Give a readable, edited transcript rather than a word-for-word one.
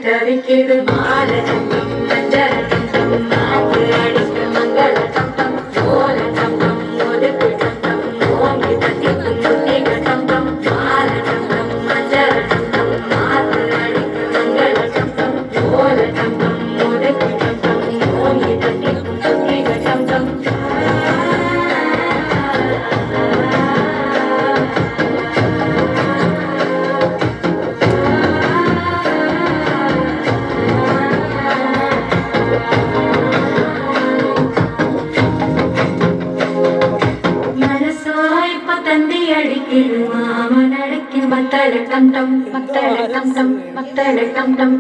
தவிக்கிது மாலகம் மஞ்சள் மாற்று அடிக்க மங்கள தம்பம் சோழ தம்பம் ஒதுக்கு தம்பம் ஓங்கி தத்திக்கும் முத்திக தம்பம் மாலகம் மஞ்சள் தம்பம் மாற்று அடிக்க மங்கள தம்பம் சோழ தம்பம் ஒதுக்கு தம்பம் ஓங்கி தத்திக்கும் முத்திக தம்பம் மாமன் அடிக்கும் மத்தள டம் டம் மத்தள டம் டம் மத்தள டம் டம்